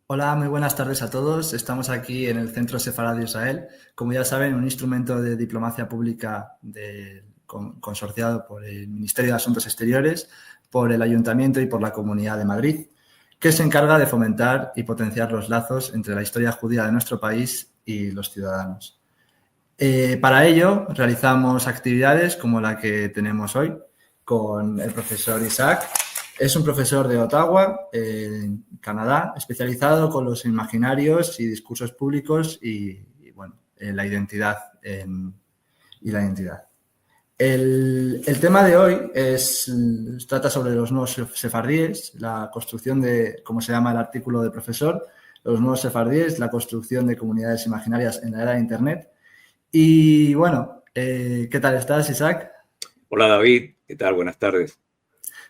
Hola, muy buenas tardes a todos. Estamos aquí en el Centro Sefarad de Israel. Como ya saben, un instrumento de diplomacia pública consorciado por el Ministerio de Asuntos Exteriores, por el Ayuntamiento y por la Comunidad de Madrid, que se encarga de fomentar y potenciar los lazos entre la historia judía de nuestro país y los ciudadanos. Para ello, realizamos actividades como la que tenemos hoy con el profesor Isaac. Es un profesor de Ottawa, en Canadá, especializado con los imaginarios y discursos públicos bueno, en la identidad y la identidad. El tema de hoy trata sobre los nuevos sefardíes, la construcción de, como se llama el artículo del profesor, los nuevos sefardíes, la construcción de comunidades imaginarias en la era de Internet. Y bueno, ¿qué tal estás, Isaac? Hola David, ¿qué tal? Buenas tardes.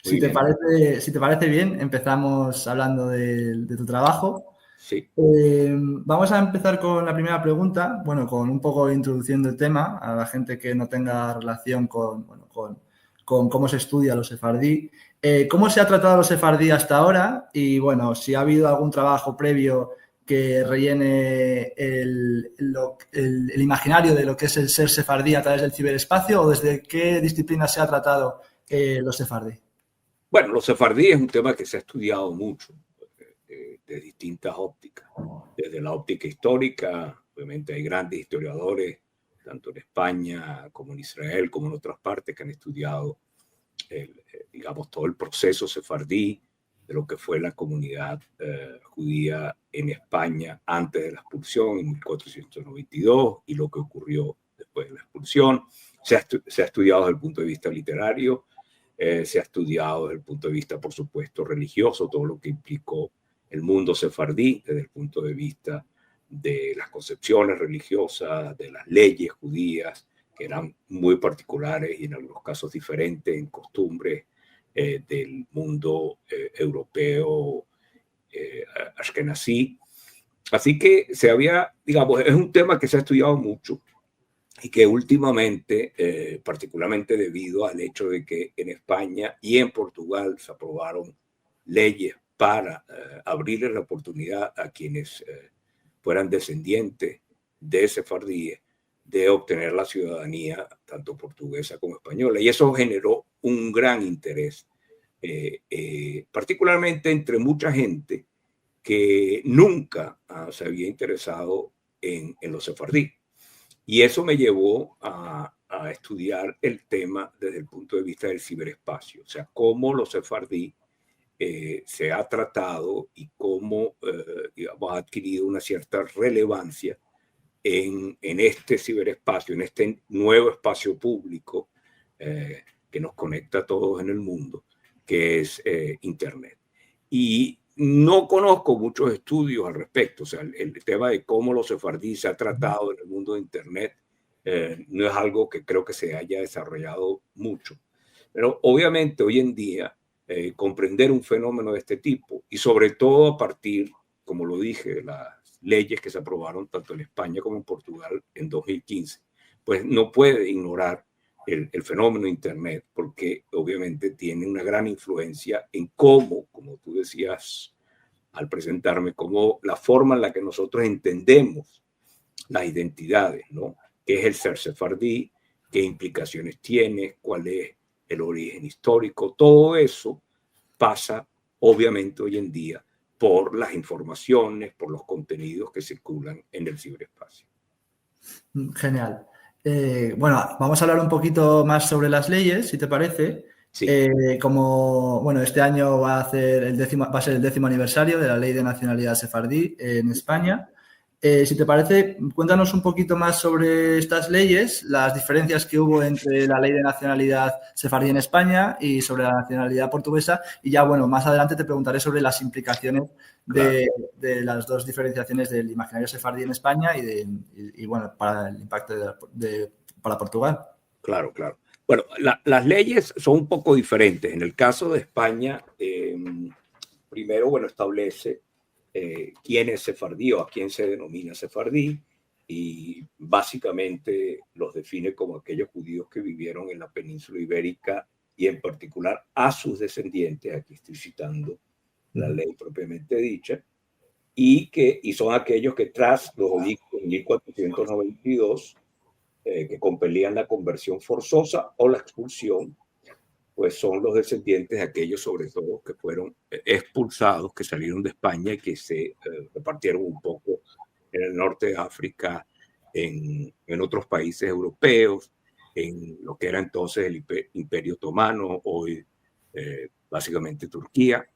Muy bien. Si te parece bien, empezamos hablando de tu trabajo. Sí, Vamos a empezar con la primera pregunta, bueno, con un poco introduciendo el tema a la gente que no tenga relación con cómo se estudia los sefardí. ¿Cómo se ha tratado los sefardí hasta ahora? Y bueno, si ha habido algún trabajo previo que rellene el imaginario de lo que es el ser sefardí a través del ciberespacio, o desde qué disciplina se ha tratado los sefardí. bueno, los sefardíes es un tema que se ha estudiado mucho de distintas ópticas. Desde la óptica histórica, obviamente hay grandes historiadores, tanto en España como en Israel, como en otras partes, que han estudiado, digamos, todo el proceso sefardí de lo que fue la comunidad judía en España antes de la expulsión en 1492 y lo que ocurrió después de la expulsión. Se ha estudiado desde el punto de vista literario, se ha estudiado desde el punto de vista, por supuesto, religioso, todo lo que implicó el mundo sefardí desde el punto de vista de las concepciones religiosas, de las leyes judías, que eran muy particulares y en algunos casos diferentes en costumbres del mundo europeo ashkenazí. Así que digamos, es un tema que se ha estudiado mucho y que últimamente, particularmente debido al hecho de que en España y en Portugal se aprobaron leyes para abrirle la oportunidad a quienes fueran descendientes de sefardíes de obtener la ciudadanía tanto portuguesa como española. Y eso generó un gran interés, particularmente entre mucha gente que nunca se había interesado en los sefardíes. Y eso me llevó a estudiar el tema desde el punto de vista del ciberespacio, o sea, cómo los sefardí se ha tratado y cómo, digamos, ha adquirido una cierta relevancia en este ciberespacio, en este nuevo espacio público que nos conecta a todos en el mundo, que es Internet. Y no conozco muchos estudios al respecto, o sea, el tema de cómo los sefardíes se ha tratado en el mundo de Internet no es algo que creo que se haya desarrollado mucho. Pero obviamente hoy en día comprender un fenómeno de este tipo y sobre todo a partir, como lo dije, de las leyes que se aprobaron tanto en España como en Portugal en 2015, pues no puede ignorar el fenómeno de Internet porque obviamente tiene una gran influencia en cómo, como tú decías al presentarme, como la forma en la que nosotros entendemos las identidades, ¿no? ¿Qué es el ser sefardí? ¿Qué implicaciones tiene? ¿Cuál es el origen histórico? Todo eso pasa, obviamente, hoy en día por las informaciones, por los contenidos que circulan en el ciberespacio. Genial. Bueno, vamos a hablar un poquito más sobre las leyes, si te parece. Sí, Como, bueno, este año va a ser va a ser el 10º aniversario de la Ley de Nacionalidad Sefardí en España. Si te parece, cuéntanos un poquito más sobre estas leyes, las diferencias que hubo entre la Ley de Nacionalidad Sefardí en España y sobre la nacionalidad portuguesa. Y ya, bueno, más adelante te preguntaré sobre las implicaciones claro, de las dos diferenciaciones del imaginario sefardí en España bueno, para el impacto para Portugal. claro, claro. Bueno, las leyes son un poco diferentes. En el caso de España, primero, bueno, establece quién es sefardí o a quién se denomina sefardí y básicamente los define como aquellos judíos que vivieron en la península ibérica y en particular a sus descendientes. Aquí estoy citando la ley propiamente dicha. y son aquellos que tras los edictos de 1492, que compelían la conversión forzosa o la expulsión, pues son los descendientes de aquellos, sobre todo, que fueron expulsados, que salieron de España y que se repartieron un poco en el norte de África, en otros países europeos, en lo que era entonces el Imperio Otomano, hoy básicamente Turquía,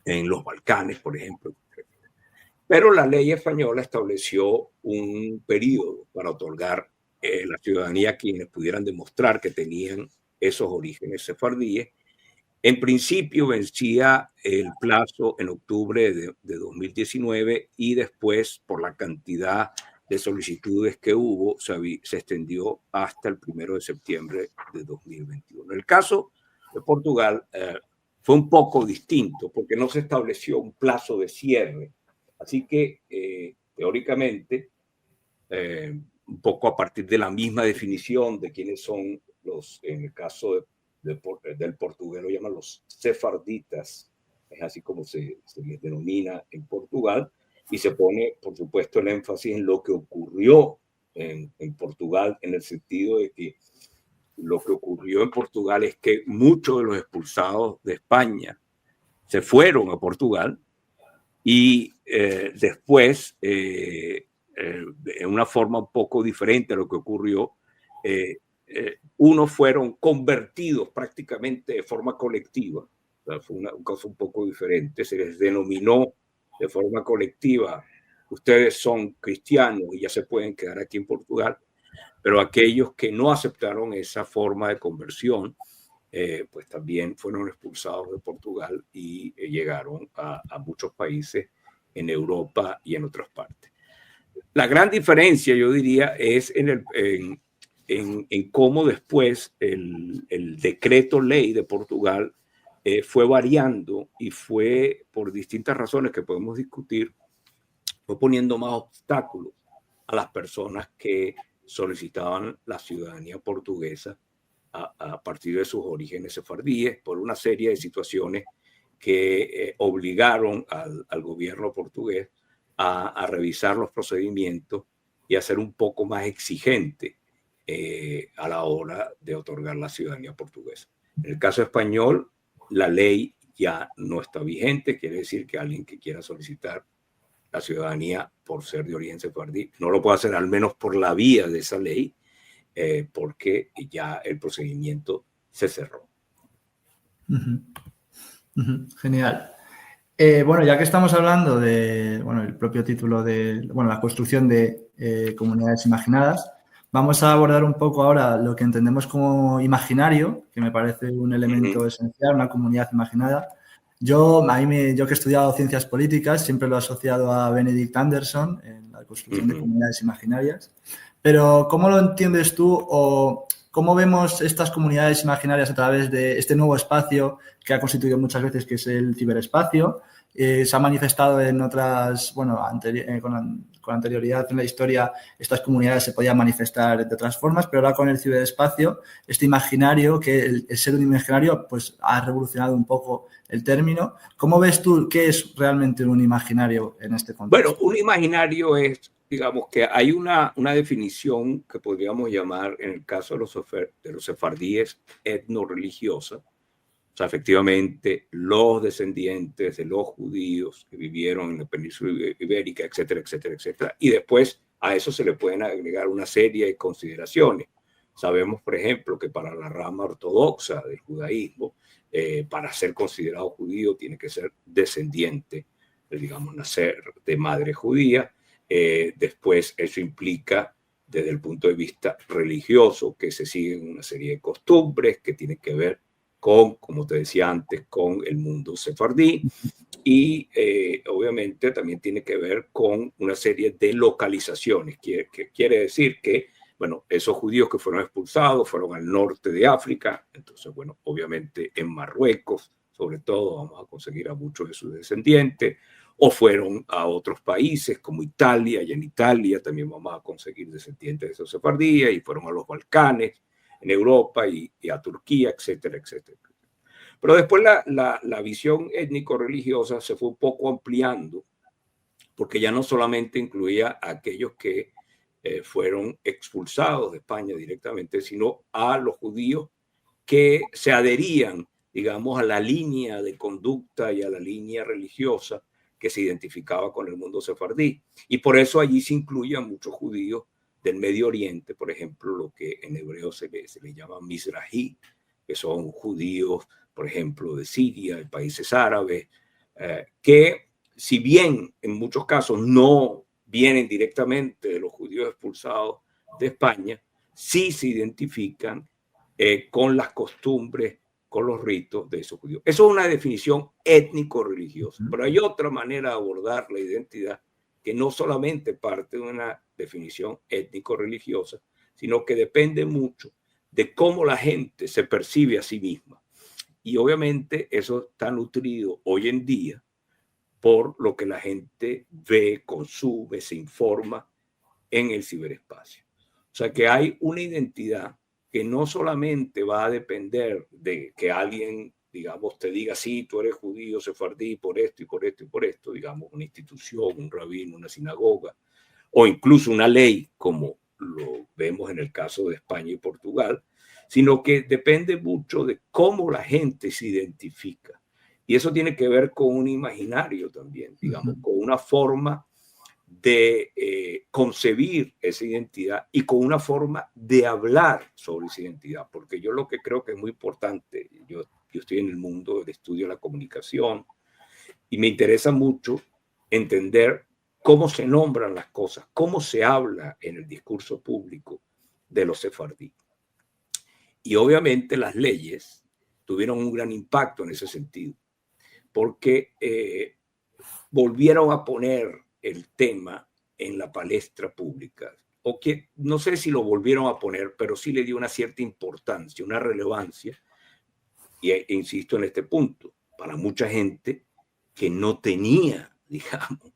en los Balcanes, por ejemplo. Pero la ley española estableció un periodo para otorgar la ciudadanía a quienes pudieran demostrar que tenían esos orígenes sefardíes. En principio vencía el plazo en octubre de 2019 y después, por la cantidad de solicitudes que hubo, se extendió hasta el 1 de septiembre de 2021. El caso de Portugal fue un poco distinto porque no se estableció un plazo de cierre. Así que, teóricamente, un poco a partir de la misma definición de quiénes son los, en el caso del portugués lo llaman los sefarditas, es así como se les denomina en Portugal, y se pone, por supuesto, el énfasis en lo que ocurrió en Portugal, en el sentido de que lo que ocurrió en Portugal es que muchos de los expulsados de España se fueron a Portugal y después, en una forma un poco diferente a lo que ocurrió, unos fueron convertidos prácticamente de forma colectiva. O sea, fue un caso un poco diferente. Se les denominó de forma colectiva: ustedes son cristianos y ya se pueden quedar aquí en Portugal. Pero aquellos que no aceptaron esa forma de conversión, pues también fueron expulsados de Portugal y llegaron a muchos países en Europa y en otras partes. La gran diferencia, yo diría, es en cómo después el decreto ley de Portugal fue variando y fue, por distintas razones que podemos discutir, fue poniendo más obstáculos a las personas que solicitaban la ciudadanía portuguesa a partir de sus orígenes sefardíes, por una serie de situaciones que obligaron al gobierno portugués a revisar los procedimientos y a ser un poco más exigente a la hora de otorgar la ciudadanía portuguesa. En el caso español, la ley ya no está vigente, quiere decir que alguien que quiera solicitar la ciudadanía por ser de origen sefardí no lo puede hacer, al menos por la vía de esa ley, porque ya el procedimiento se cerró. Genial. Bueno, ya que estamos hablando de, bueno, el propio título de, bueno, la construcción de comunidades imaginadas, vamos a abordar un poco ahora lo que entendemos como imaginario, que me parece un elemento esencial, una comunidad imaginada. Yo que he estudiado ciencias políticas, siempre lo he asociado a Benedict Anderson en la construcción de comunidades imaginarias. Pero, ¿cómo lo entiendes tú o cómo vemos estas comunidades imaginarias a través de este nuevo espacio que ha constituido muchas veces, que es el ciberespacio? Se ha manifestado en otras, bueno, con anterioridad en la historia, estas comunidades se podían manifestar de otras formas, pero ahora con el ciberespacio, este imaginario, que el ser un imaginario, pues ha revolucionado un poco el término. ¿Cómo ves tú qué es realmente un imaginario en este contexto? Bueno, un imaginario es, digamos, que hay una definición que podríamos llamar, en el caso de los sefardíes, etno-religiosa. O sea, efectivamente, los descendientes de los judíos que vivieron en la península ibérica, etcétera, etcétera, etcétera. Y después a eso se le pueden agregar una serie de consideraciones. Sabemos, por ejemplo, que para la rama ortodoxa del judaísmo, para ser considerado judío tiene que ser descendiente, digamos, nacer de madre judía. Después eso implica, desde el punto de vista religioso, que se siguen una serie de costumbres que tienen que ver con, como te decía antes, con el mundo sefardí y obviamente también tiene que ver con una serie de localizaciones, que quiere decir que, bueno, esos judíos que fueron expulsados fueron al norte de África, entonces, bueno, obviamente en Marruecos, sobre todo, vamos a conseguir a muchos de sus descendientes, o fueron a otros países como Italia, y en Italia también vamos a conseguir descendientes de esos sefardíes, y fueron a los Balcanes, en Europa y a Turquía, etcétera, etcétera. Pero después la visión étnico-religiosa se fue un poco ampliando porque ya no solamente incluía a aquellos que fueron expulsados de España directamente, sino a los judíos que se adherían, digamos, a la línea de conducta y a la línea religiosa que se identificaba con el mundo sefardí. Y por eso allí se incluyen muchos judíos del Medio Oriente, por ejemplo, lo que en hebreo se le llama Mizrahi, que son judíos, por ejemplo, de Siria, de países árabes, que si bien en muchos casos no vienen directamente de los judíos expulsados de España, sí se identifican con las costumbres, con los ritos de esos judíos. Eso es una definición étnico-religiosa, pero hay otra manera de abordar la identidad que no solamente parte de una definición étnico-religiosa, sino que depende mucho de cómo la gente se percibe a sí misma. Y obviamente eso está nutrido hoy en día por lo que la gente ve, consume, se informa en el ciberespacio. O sea que hay una identidad que no solamente va a depender de que alguien, digamos, te diga, sí, tú eres judío, sefardí, por esto y por esto y por esto, digamos, una institución, un rabino, una sinagoga, o incluso una ley, como lo vemos en el caso de España y Portugal, sino que depende mucho de cómo la gente se identifica. Y eso tiene que ver con un imaginario también, digamos, con una forma de concebir esa identidad y con una forma de hablar sobre esa identidad, porque yo lo que creo que es muy importante, yo estoy en el mundo del estudio de la comunicación y me interesa mucho entender cómo se nombran las cosas, cómo se habla en el discurso público de los sefardí. Y obviamente las leyes tuvieron un gran impacto en ese sentido, porque volvieron a poner el tema en la palestra pública, o que no sé si lo volvieron a poner, pero sí le dio una cierta importancia, una relevancia, y insisto en este punto, para mucha gente que no tenía, digamos,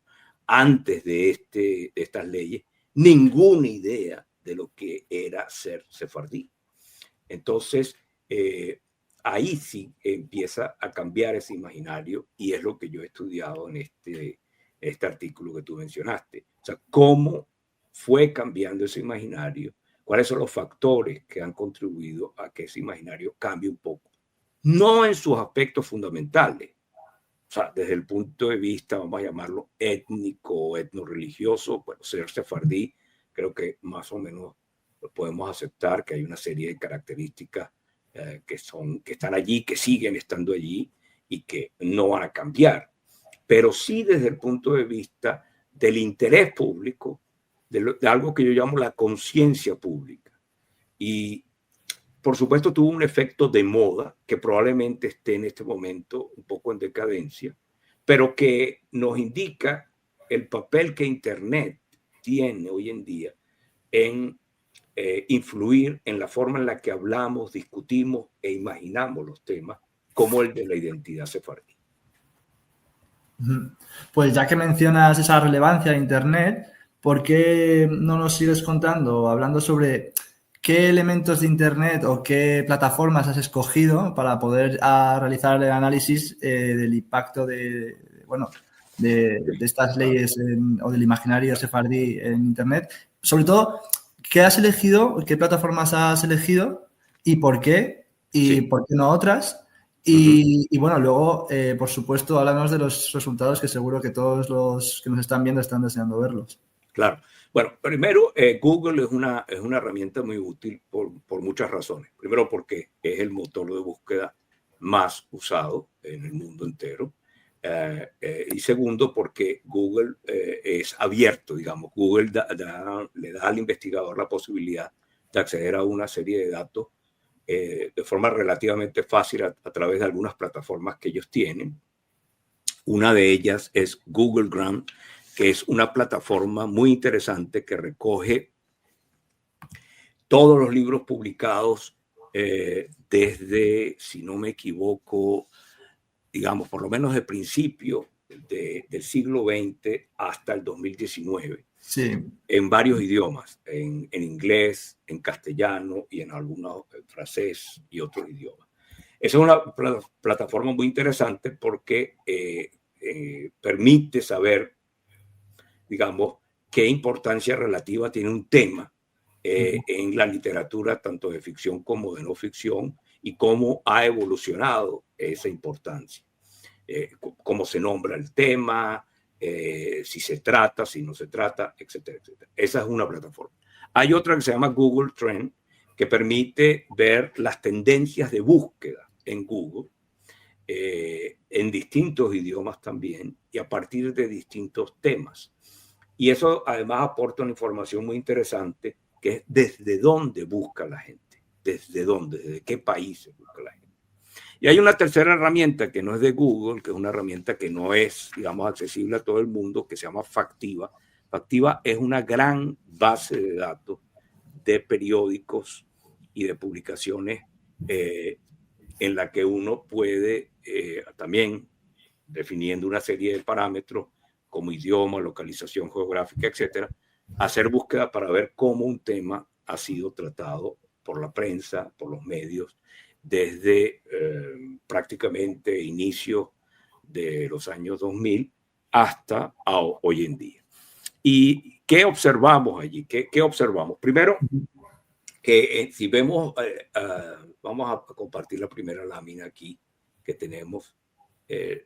antes de estas leyes, ninguna idea de lo que era ser sefardí. Entonces, ahí sí empieza a cambiar ese imaginario y es lo que yo he estudiado en este artículo que tú mencionaste. O sea, cómo fue cambiando ese imaginario, cuáles son los factores que han contribuido a que ese imaginario cambie un poco. No en sus aspectos fundamentales, o sea, desde el punto de vista, vamos a llamarlo étnico o etno-religioso, bueno, ser sefardí, creo que más o menos podemos aceptar que hay una serie de características que están allí, que siguen estando allí y que no van a cambiar. Pero sí desde el punto de vista del interés público, de algo que yo llamo la conciencia pública. Y por supuesto tuvo un efecto de moda que probablemente esté en este momento un poco en decadencia, pero que nos indica el papel que Internet tiene hoy en día en influir en la forma en la que hablamos, discutimos e imaginamos los temas, como el de la identidad sefardí. Pues ya que mencionas esa relevancia de Internet, ¿por qué no nos sigues contando, hablando sobre qué elementos de Internet o qué plataformas has escogido para poder realizar el análisis del impacto de estas leyes o del imaginario sefardí en Internet? Sobre todo, ¿qué has elegido, qué plataformas has elegido y por qué? ¿Y por qué no otras? Y bueno, luego, por supuesto, háblanos de los resultados que seguro que todos los que nos están viendo están deseando verlos. Claro. Bueno, primero, Google es una herramienta muy útil por muchas razones. Primero, porque es el motor de búsqueda más usado en el mundo entero. Y segundo, porque Google es abierto, digamos. Google le da al investigador la posibilidad de acceder a una serie de datos de forma relativamente fácil a través de algunas plataformas que ellos tienen. Una de ellas es Google Grant, que es una plataforma muy interesante que recoge todos los libros publicados desde, si no me equivoco, digamos, por lo menos de principio del siglo XX hasta el 2019. Sí. En varios idiomas, en inglés, en castellano y en algunos francés y otros idiomas. Esa es una plataforma muy interesante porque permite saber digamos, qué importancia relativa tiene un tema en la literatura, tanto de ficción como de no ficción, y cómo ha evolucionado esa importancia. Cómo se nombra el tema, si se trata, si no se trata, etcétera, etcétera. Esa es una plataforma. Hay otra que se llama Google Trend, que permite ver las tendencias de búsqueda en Google, en distintos idiomas también, y a partir de distintos temas. Y eso además aporta una información muy interesante, que es desde dónde busca la gente, desde qué países busca la gente. Y hay una tercera herramienta que no es de Google, que es una herramienta que no es, digamos, accesible a todo el mundo, que se llama Factiva. Factiva es una gran base de datos de periódicos y de publicaciones en la que uno puede también, definiendo una serie de parámetros como idioma, localización geográfica, etcétera, hacer búsqueda para ver cómo un tema ha sido tratado por la prensa, por los medios, desde prácticamente inicio de los años 2000 hasta hoy en día. ¿Y qué observamos allí? ¿Qué observamos? Primero, que si vemos, vamos a compartir la primera lámina aquí que tenemos.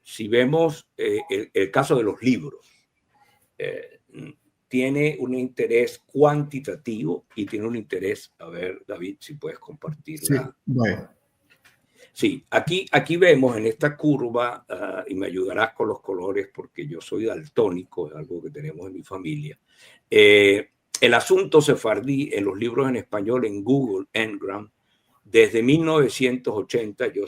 Si vemos el caso de los libros, tiene un interés cuantitativo y tiene un interés, a ver, David, si puedes compartirla. Sí, bueno. Sí, aquí vemos en esta curva, y me ayudarás con los colores porque yo soy daltónico, es algo que tenemos en mi familia. El asunto sefardí en los libros en español en Google Ngram, desde 1980, yo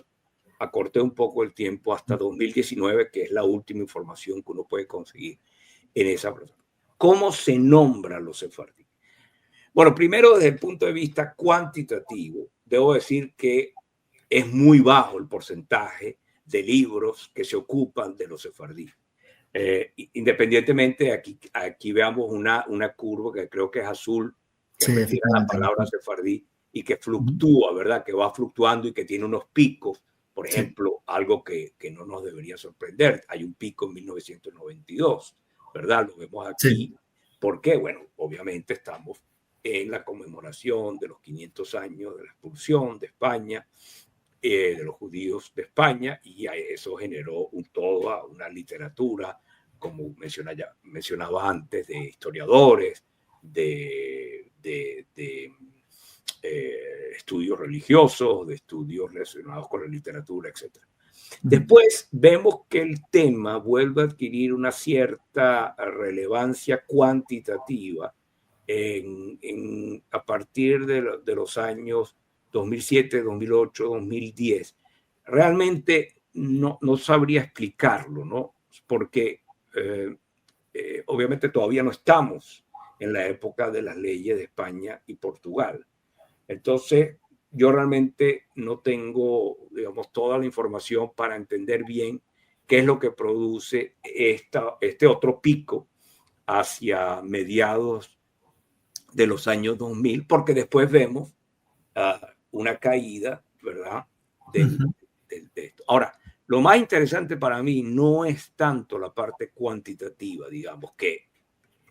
acorté un poco el tiempo hasta 2019, que es la última información que uno puede conseguir en esa plataforma. ¿Cómo se nombran los sefardí? Bueno, primero desde el punto de vista cuantitativo, debo decir que es muy bajo el porcentaje de libros que se ocupan de los sefardí. Independientemente, aquí veamos una curva que creo que es azul, que sí, refiere a la palabra sefardí y que fluctúa, ¿verdad? Que va fluctuando y que tiene unos picos. Por ejemplo, sí, algo que no nos debería sorprender. Hay un pico en 1992, ¿verdad? Lo vemos aquí. Sí. ¿Por qué? Bueno, obviamente estamos en la conmemoración de los 500 años de la expulsión de España, de los judíos de España, y eso generó toda una literatura, como mencionaba antes, de historiadores, de estudios religiosos, de estudios relacionados con la literatura, etc. Después vemos que el tema vuelve a adquirir una cierta relevancia cuantitativa a partir de los años 2007, 2008, 2010. Realmente no sabría explicarlo, ¿no? Porque obviamente todavía no estamos en la época de las leyes de España y Portugal. Entonces, yo realmente no tengo, digamos, toda la información para entender bien qué es lo que produce este otro pico hacia mediados de los años 2000, porque después vemos una caída, ¿verdad? De esto. Ahora, lo más interesante para mí no es tanto la parte cuantitativa, digamos, que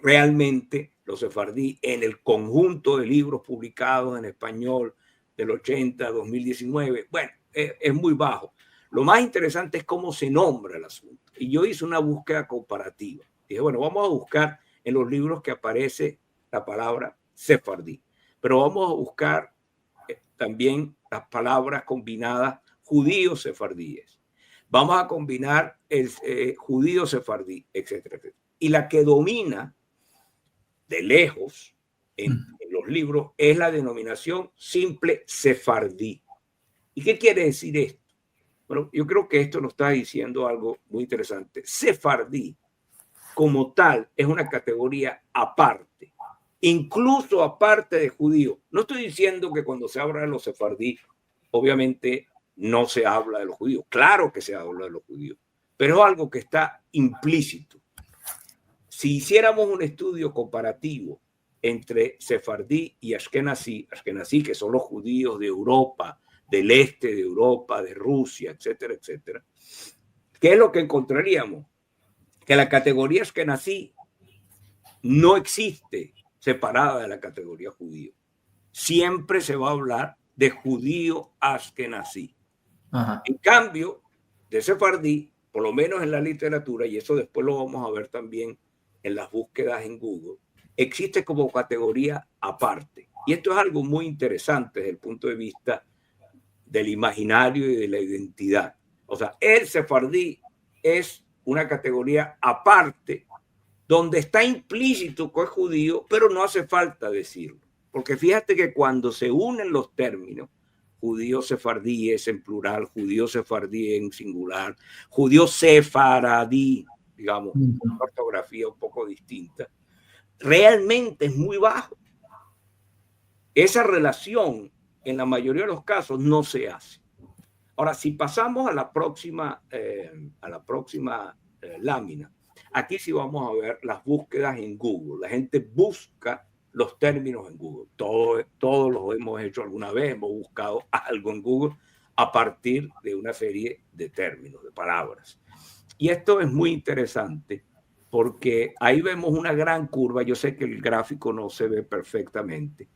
realmente los sefardí en el conjunto de libros publicados en español del 80 a 2019, bueno, es muy bajo. Lo más interesante es cómo se nombra el asunto. Y yo hice una búsqueda comparativa. Dije, bueno, vamos a buscar en los libros que aparece la palabra sefardí, pero vamos a buscar también las palabras combinadas judíos sefardíes. Vamos a combinar el judío sefardí, etcétera, etcétera. Y la que domina de lejos en los libros es la denominación simple sefardí. ¿Y qué quiere decir esto? Bueno, yo creo que esto nos está diciendo algo muy interesante. Sefardí, como tal, es una categoría aparte, incluso aparte de judío. No estoy diciendo que cuando se habla de los sefardí, obviamente no se habla de los judíos. Claro que se habla de los judíos, pero es algo que está implícito. Si hiciéramos un estudio comparativo entre sefardí y ashkenazí, que son los judíos de Europa, del este de Europa, de Rusia, etcétera, etcétera, ¿qué es lo que encontraríamos? Que la categoría ashkenazí no existe separada de la categoría judío. Siempre se va a hablar de judío askenazí. En cambio, de sefardí, por lo menos en la literatura, y eso después lo vamos a ver también en las búsquedas en Google, existe como categoría aparte. Y esto es algo muy interesante desde el punto de vista del imaginario y de la identidad. O sea, el sefardí es una categoría aparte donde está implícito que es judío, pero no hace falta decirlo. Porque fíjate que cuando se unen los términos, judíos sefardíes en plural, judíos sefardí en singular, judíos sefaradí, digamos, una ortografía un poco distinta, realmente es muy bajo. Esa relación, en la mayoría de los casos, no se hace. Ahora, si pasamos a la próxima lámina, aquí sí vamos a ver las búsquedas en Google. La gente busca los términos en Google. Todos los hemos hecho alguna vez, hemos buscado algo en Google a partir de una serie de términos, de palabras. Y esto es muy interesante porque ahí vemos una gran curva. Yo sé que el gráfico no se ve perfectamente,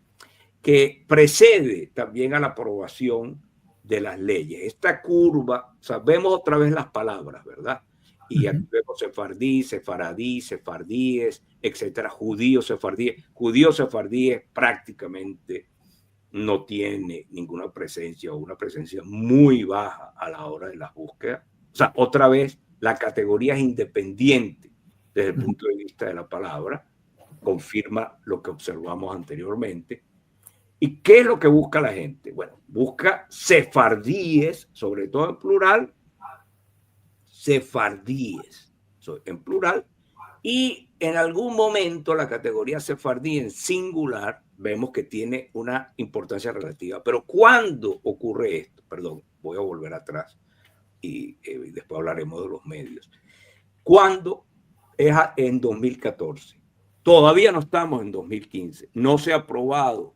que precede también a la aprobación de las leyes. Esta curva, o sea, vemos otra vez las palabras, ¿verdad? Y aquí vemos sefardí, sefaradí, sefardíes, etcétera, judíos sefardíes prácticamente no tiene ninguna presencia o una presencia muy baja a la hora de las búsquedas. O sea, otra vez, la categoría es independiente desde el punto de vista de la palabra, confirma lo que observamos anteriormente. ¿Y qué es lo que busca la gente? Bueno, busca sefardíes, sobre todo en plural, sefardíes en plural, y en algún momento la categoría sefardí en singular vemos que tiene una importancia relativa. Pero ¿cuándo ocurre esto? Perdón, voy a volver atrás y después hablaremos de los medios. ¿Cuándo? Es en 2014. Todavía no estamos en 2015. No se ha aprobado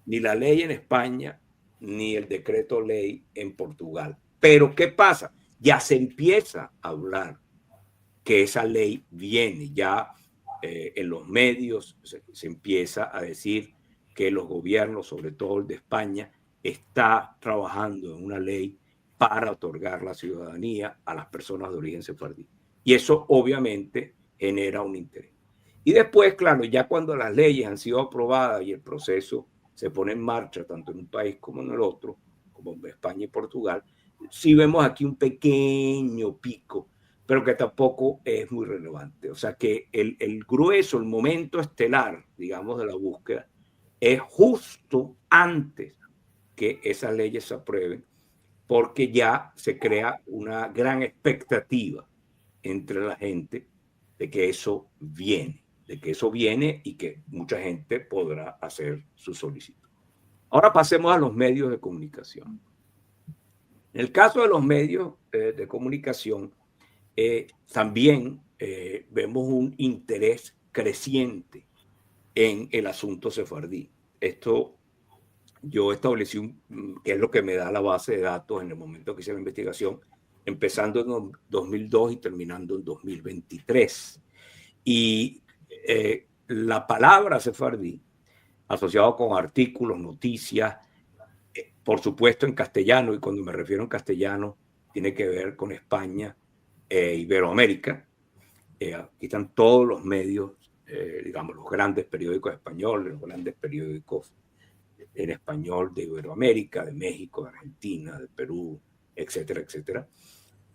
ni la ley en España, ni el decreto ley en Portugal. Pero ¿qué pasa? Ya se empieza a hablar que esa ley viene, ya en los medios se empieza a decir que los gobiernos, sobre todo el de España, está trabajando en una ley para otorgar la ciudadanía a las personas de origen sefardí. Y eso obviamente genera un interés. Y después, claro, ya cuando las leyes han sido aprobadas y el proceso se pone en marcha, tanto en un país como en el otro, como en España y Portugal, sí vemos aquí un pequeño pico, pero que tampoco es muy relevante. O sea que el grueso, el momento estelar, digamos, de la búsqueda, es justo antes que esas leyes se aprueben, porque ya se crea una gran expectativa entre la gente de que eso viene y que mucha gente podrá hacer su solicitud. Ahora pasemos a los medios de comunicación. En el caso de los medios de comunicación, también vemos un interés creciente en el asunto sefardí. Esto yo establecí, que es lo que me da la base de datos en el momento que hice la investigación, empezando en 2002 y terminando en 2023. Y la palabra sefardí, asociado con artículos, noticias, por supuesto en castellano, y cuando me refiero en castellano, tiene que ver con España e Iberoamérica. Aquí están todos los medios, digamos, los grandes periódicos españoles, los grandes periódicos en español de Iberoamérica, de México, de Argentina, de Perú, etcétera, etcétera.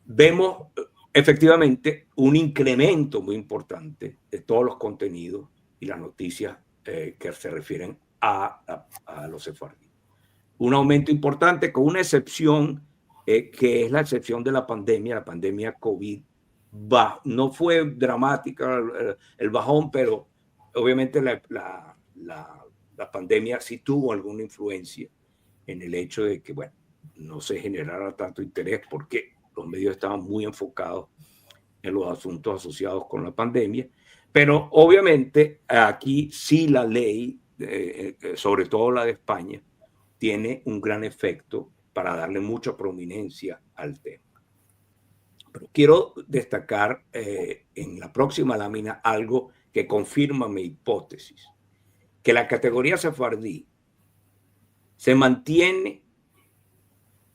Vemos efectivamente un incremento muy importante de todos los contenidos y las noticias que se refieren a los sefardíes. Un aumento importante, con una excepción que es la excepción de la pandemia COVID. No fue dramática el bajón, pero obviamente la pandemia sí tuvo alguna influencia en el hecho de que, bueno, no se generara tanto interés porque los medios estaban muy enfocados en los asuntos asociados con la pandemia. Pero obviamente aquí sí la ley, sobre todo la de España, tiene un gran efecto para darle mucha prominencia al tema. Pero quiero destacar en la próxima lámina algo que confirma mi hipótesis, que la categoría sefardí se mantiene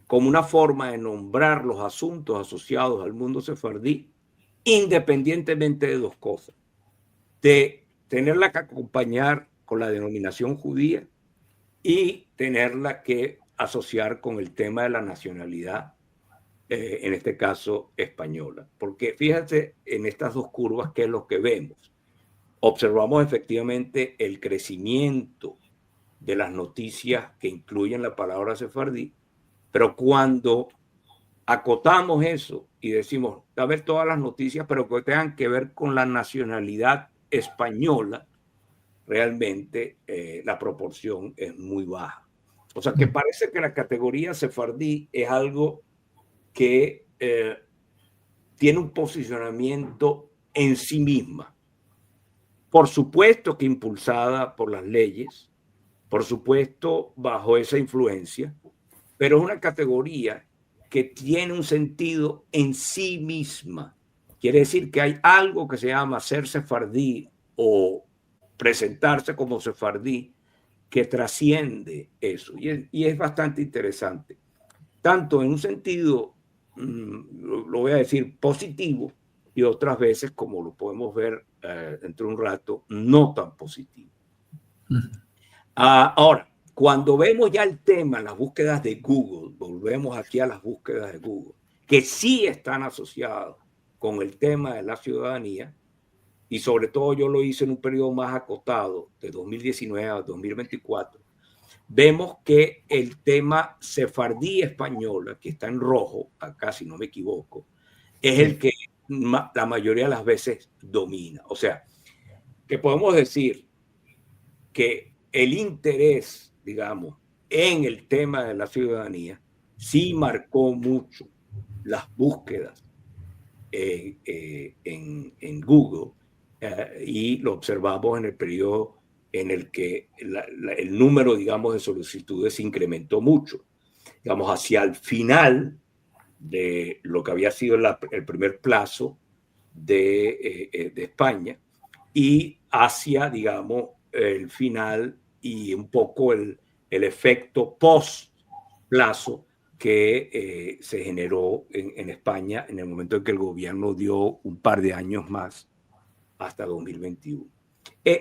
como una forma de nombrar los asuntos asociados al mundo sefardí, independientemente de dos cosas: de tenerla que acompañar con la denominación judía y tenerla que asociar con el tema de la nacionalidad, en este caso española. Porque fíjate en estas dos curvas qué es lo que vemos. Observamos efectivamente el crecimiento de las noticias que incluyen la palabra sefardí, pero cuando acotamos eso y decimos, a ver todas las noticias, pero que tengan que ver con la nacionalidad española, realmente la proporción es muy baja. O sea que parece que la categoría sefardí es algo que tiene un posicionamiento en sí misma. Por supuesto que impulsada por las leyes, por supuesto bajo esa influencia, pero es una categoría que tiene un sentido en sí misma. Quiere decir que hay algo que se llama ser sefardí o presentarse como sefardí que trasciende eso. Y es bastante interesante, tanto en un sentido, lo voy a decir, positivo, y otras veces, como lo podemos ver dentro de un rato, no tan positivo. Ahora, cuando vemos ya el tema, las búsquedas de Google, volvemos aquí a las búsquedas de Google, que sí están asociadas con el tema de la ciudadanía, y sobre todo yo lo hice en un periodo más acotado, de 2019 a 2024, vemos que el tema sefardí española, que está en rojo, acá si no me equivoco, es el que la mayoría de las veces domina. O sea, que podemos decir que el interés, digamos, en el tema de la ciudadanía sí marcó mucho las búsquedas en Google, y lo observamos en el periodo en el que el número, digamos, de solicitudes se incrementó mucho. Digamos, hacia el final de lo que había sido el primer plazo de España, y hacia, digamos, el final y un poco el efecto post plazo que se generó en España en el momento en que el gobierno dio un par de años más hasta 2021.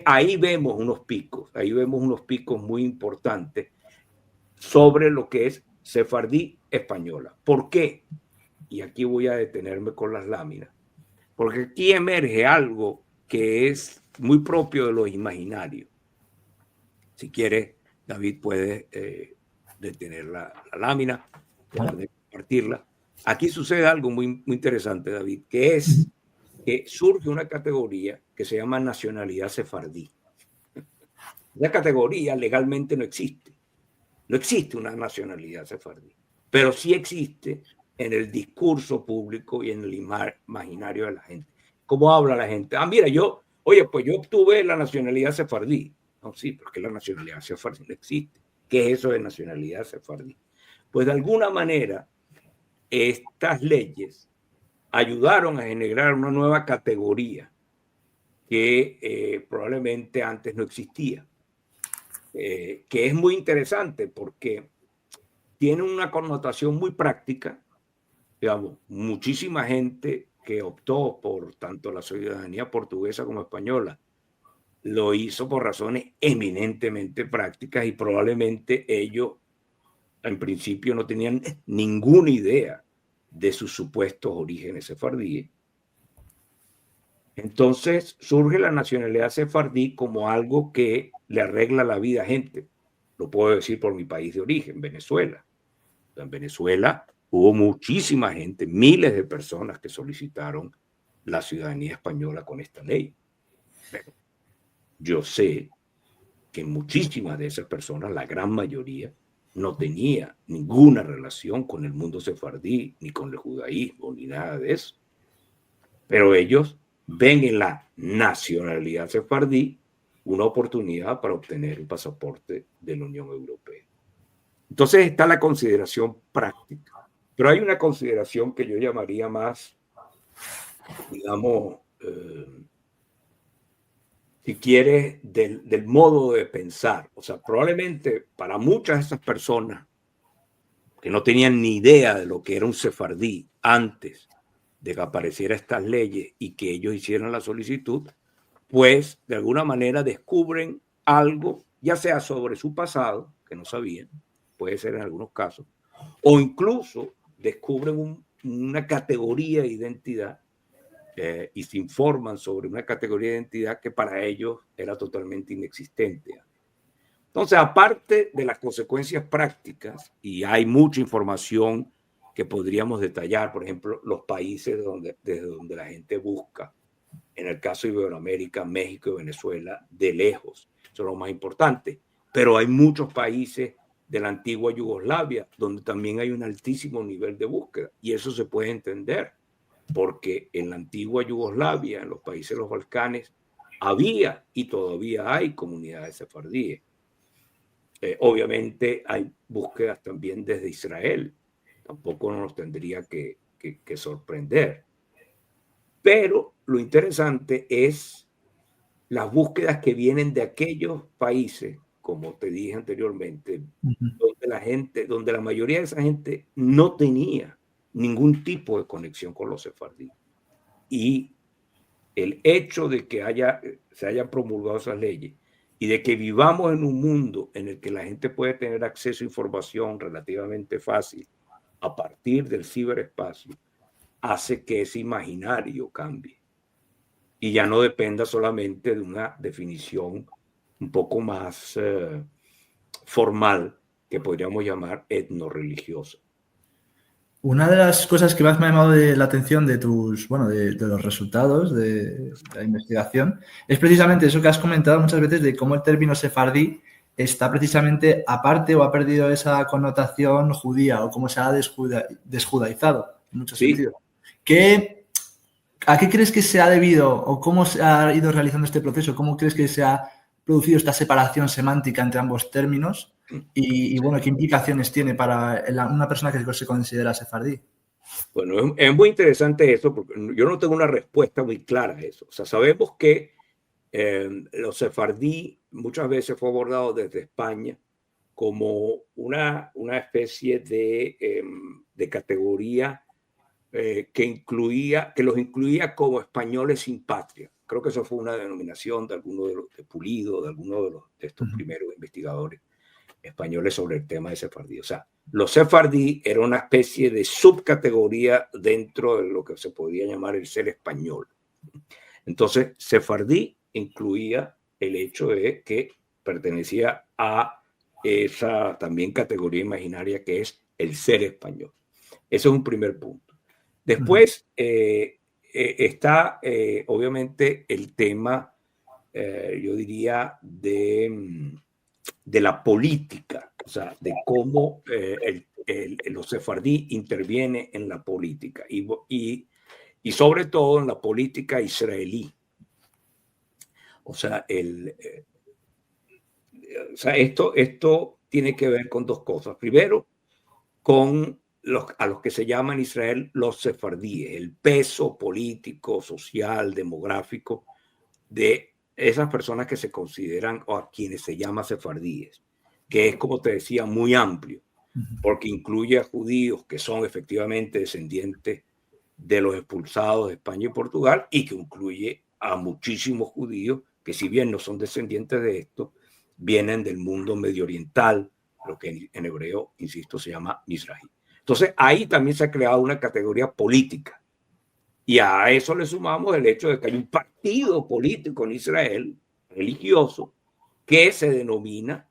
Ahí vemos unos picos muy importantes sobre lo que es sefardí española. ¿Por qué? Y aquí voy a detenerme con las láminas, porque aquí emerge algo que es muy propio de los imaginarios. Si quieres, David, puede detener la lámina, de compartirla. Aquí sucede algo muy, muy interesante, David, que es que surge una categoría que se llama nacionalidad sefardí. La categoría legalmente no existe. No existe una nacionalidad sefardí, pero sí existe en el discurso público y en el imaginario de la gente. ¿Cómo habla la gente? Mira, pues yo obtuve la nacionalidad sefardí. No, sí, porque la nacionalidad sefardí no existe. ¿Qué es eso de nacionalidad sefardí? Pues de alguna manera, estas leyes ayudaron a generar una nueva categoría que probablemente antes no existía, que es muy interesante porque tiene una connotación muy práctica. Digamos, muchísima gente que optó por tanto la ciudadanía portuguesa como española lo hizo por razones eminentemente prácticas, y probablemente ellos en principio no tenían ninguna idea de sus supuestos orígenes sefardíes. Entonces surge la nacionalidad sefardí como algo que le arregla la vida a gente. Lo puedo decir por mi país de origen, Venezuela. En Venezuela hubo muchísima gente, miles de personas que solicitaron la ciudadanía española con esta ley. Pero yo sé que muchísimas de esas personas, la gran mayoría, no tenía ninguna relación con el mundo sefardí, ni con el judaísmo, ni nada de eso. Pero ellos ven en la nacionalidad sefardí una oportunidad para obtener el pasaporte de la Unión Europea. Entonces está la consideración práctica, pero hay una consideración que yo llamaría más, digamos, si quieres, del modo de pensar. O sea, probablemente para muchas de esas personas que no tenían ni idea de lo que era un sefardí antes de que aparecieran estas leyes y que ellos hicieran la solicitud, pues de alguna manera descubren algo, ya sea sobre su pasado, que no sabían, puede ser en algunos casos, o incluso descubren una categoría de identidad y se informan sobre una categoría de identidad que para ellos era totalmente inexistente. Entonces, aparte de las consecuencias prácticas, y hay mucha información que podríamos detallar, por ejemplo, los países desde donde la gente busca, en el caso de Iberoamérica, México y Venezuela, de lejos, eso es lo más importante, pero hay muchos países de la antigua Yugoslavia donde también hay un altísimo nivel de búsqueda, y eso se puede entender, porque en la antigua Yugoslavia, en los países de los Balcanes, había y todavía hay comunidades sefardíes. Obviamente hay búsquedas también desde Israel, tampoco nos tendría que sorprender. Pero lo interesante es las búsquedas que vienen de aquellos países, como te dije anteriormente, donde la mayoría de esa gente no tenía ningún tipo de conexión con los sefardíes. Y el hecho de que se hayan promulgado esas leyes y de que vivamos en un mundo en el que la gente puede tener acceso a información relativamente fácil a partir del ciberespacio, hace que ese imaginario cambie y ya no dependa solamente de una definición un poco más formal que podríamos llamar etnorreligiosa. Una de las cosas que más me ha llamado la atención de de los resultados de la investigación es precisamente eso que has comentado muchas veces de cómo el término sefardí está precisamente aparte o ha perdido esa connotación judía o cómo se ha desjudaizado en muchos Sí. sentidos. ¿A qué crees que se ha debido o cómo se ha ido realizando este proceso? ¿Cómo crees que se ha producido esta separación semántica entre ambos términos? Y bueno, ¿qué implicaciones tiene para una persona que se considera sefardí? Bueno, es muy interesante eso porque yo no tengo una respuesta muy clara a eso. O sea, sabemos que los sefardí muchas veces fue abordado desde España como una especie de categoría que los incluía como españoles sin patria. Creo que eso fue una denominación de alguno de Pulido, de alguno de estos primeros investigadores españoles sobre el tema de sefardí. O sea, los sefardí era una especie de subcategoría dentro de lo que se podía llamar el ser español. Entonces, sefardí incluía el hecho de que pertenecía a esa también categoría imaginaria que es el ser español. Ese es un primer punto. Después está obviamente el tema, yo diría, de la política, o sea, de cómo los sefardí interviene en la política y sobre todo en la política israelí. O sea, esto tiene que ver con dos cosas. Primero, con a los que se llaman en Israel los sefardíes, el peso político, social, demográfico de esas personas que se consideran o a quienes se llama sefardíes, que es, como te decía, muy amplio, porque incluye a judíos que son efectivamente descendientes de los expulsados de España y Portugal y que incluye a muchísimos judíos que, si bien no son descendientes de esto, vienen del mundo medio oriental, lo que en hebreo, insisto, se llama Mizrahi. Entonces, ahí también se ha creado una categoría política. Y a eso le sumamos el hecho de que hay un partido político en Israel, religioso, que se denomina